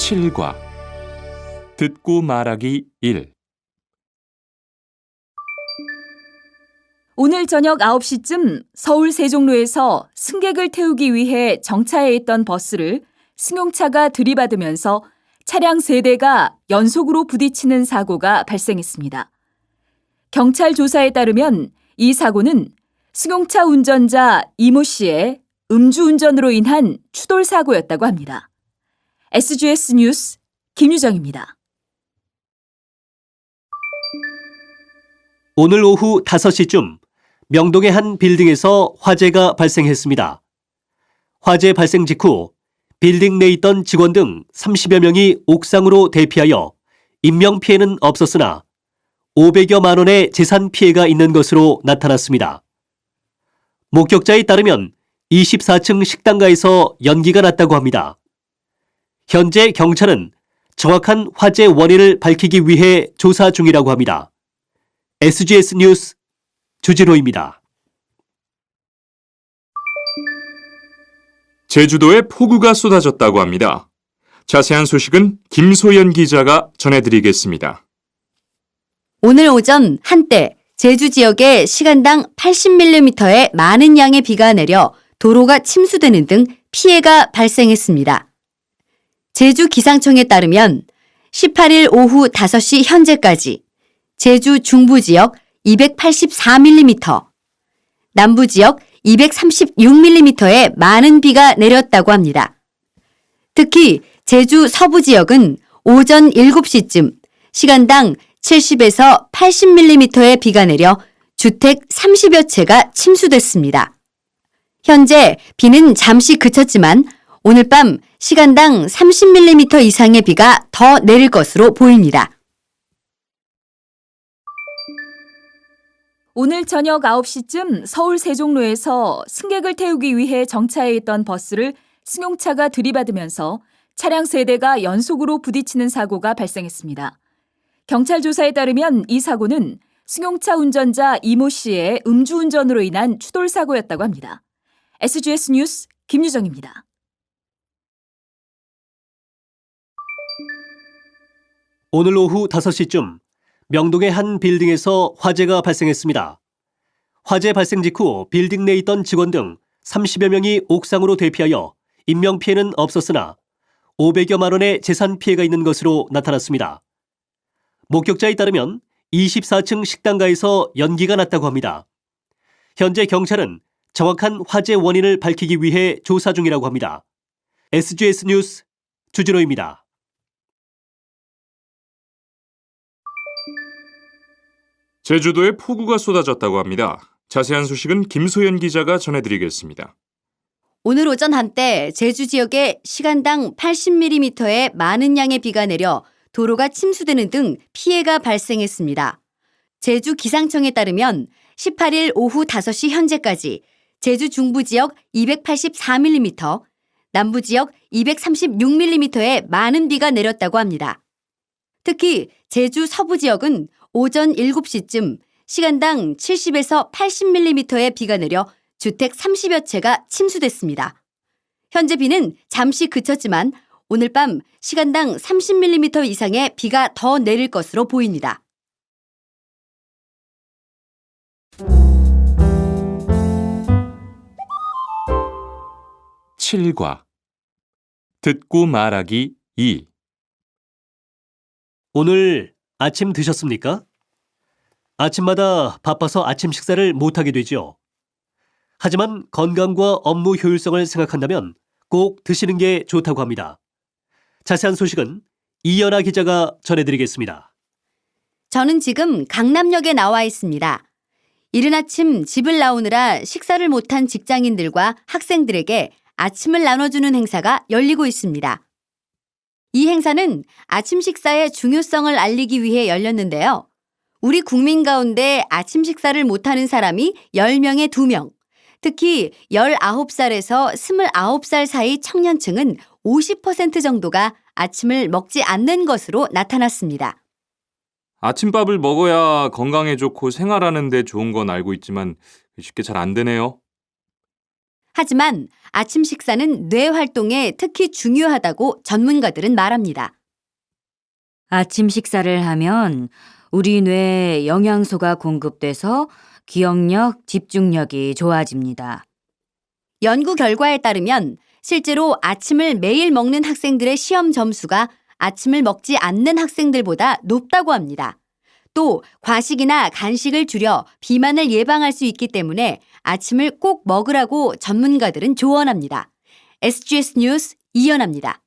7과 듣고 말하기 1. 오늘 저녁 9시쯤 서울 세종로에서 승객을 태우기 위해 정차해 있던 버스를 승용차가 들이받으면서 차량 3대가 연속으로 부딪히는 사고가 발생했습니다. 경찰 조사에 따르면 이 사고는 승용차 운전자 이모 씨의 음주운전으로 인한 추돌 사고였다고 합니다. SGS 뉴스 김유정입니다. 오늘 오후 5시쯤 명동의 한 빌딩에서 화재가 발생했습니다. 화재 발생 직후 빌딩 내에 있던 직원 등 30여 명이 옥상으로 대피하여 인명피해는 없었으나 500여만 원의 재산 피해가 있는 것으로 나타났습니다. 목격자에 따르면 24층 식당가에서 연기가 났다고 합니다. 현재 경찰은 정확한 화재 원인을 밝히기 위해 조사 중이라고 합니다. SGS 뉴스 주진호입니다. 제주도에 폭우가 쏟아졌다고 합니다. 자세한 소식은 김소연 기자가 전해드리겠습니다. 오늘 오전 한때 제주 지역에 시간당 80mm의 많은 양의 비가 내려 도로가 침수되는 등 피해가 발생했습니다. 제주 기상청에 따르면 18일 오후 5시 현재까지 제주 중부 지역 284mm, 남부 지역 236mm의 많은 비가 내렸다고 합니다. 특히 제주 서부 지역은 오전 7시쯤 시간당 70에서 80mm의 비가 내려 주택 30여 채가 침수됐습니다. 현재 비는 잠시 그쳤지만 오늘 밤 시간당 30mm 이상의 비가 더 내릴 것으로 보입니다. 오늘 저녁 9시쯤 서울 세종로에서 승객을 태우기 위해 정차해 있던 버스를 승용차가 들이받으면서 차량 3대가 연속으로 부딪히는 사고가 발생했습니다. 경찰 조사에 따르면 이 사고는 승용차 운전자 이모 씨의 음주운전으로 인한 추돌 사고였다고 합니다. SGS 뉴스 김유정입니다. 오늘 오후 5시쯤 명동의 한 빌딩에서 화재가 발생했습니다. 화재 발생 직후 빌딩 내에 있던 직원 등 30여 명이 옥상으로 대피하여 인명피해는 없었으나 500여만 원의 재산 피해가 있는 것으로 나타났습니다. 목격자에 따르면 24층 식당가에서 연기가 났다고 합니다. 현재 경찰은 정확한 화재 원인을 밝히기 위해 조사 중이라고 합니다. SGS 뉴스 주진호입니다. 제주도에 폭우가 쏟아졌다고 합니다. 자세한 소식은 김소연 기자가 전해드리겠습니다. 오늘 오전 한때 제주 지역에 시간당 80mm의 많은 양의 비가 내려 도로가 침수되는 등 피해가 발생했습니다. 제주 기상청에 따르면 18일 오후 5시 현재까지 제주 중부 지역 284mm, 남부 지역 236mm의 많은 비가 내렸다고 합니다. 특히 제주 서부 지역은 오전 7시쯤 시간당 70에서 80mm의 비가 내려 주택 30여 채가 침수됐습니다. 현재 비는 잠시 그쳤지만 오늘 밤 시간당 30mm 이상의 비가 더 내릴 것으로 보입니다. 칠과 듣고 말하기 2. 오늘 아침 드셨습니까? 아침마다 바빠서 아침 식사를 못하게 되죠. 하지만 건강과 업무 효율성을 생각한다면 꼭 드시는 게 좋다고 합니다. 자세한 소식은 이연아 기자가 전해드리겠습니다. 저는 지금 강남역에 나와 있습니다. 이른 아침 집을 나오느라 식사를 못한 직장인들과 학생들에게 아침을 나눠주는 행사가 열리고 있습니다. 이 행사는 아침 식사의 중요성을 알리기 위해 열렸는데요. 우리 국민 가운데 아침 식사를 못하는 사람이 10명에 2명, 특히 19살에서 29살 사이 청년층은 50% 정도가 아침을 먹지 않는 것으로 나타났습니다. 아침밥을 먹어야 건강에 좋고 생활하는 데 좋은 건 알고 있지만 쉽게 잘 안 되네요. 하지만 아침 식사는 뇌 활동에 특히 중요하다고 전문가들은 말합니다. 아침 식사를 하면 우리 뇌에 영양소가 공급돼서 기억력, 집중력이 좋아집니다. 연구 결과에 따르면 실제로 아침을 매일 먹는 학생들의 시험 점수가 아침을 먹지 않는 학생들보다 높다고 합니다. 또 과식이나 간식을 줄여 비만을 예방할 수 있기 때문에 아침을 꼭 먹으라고 전문가들은 조언합니다. SGS 뉴스 이연아입니다.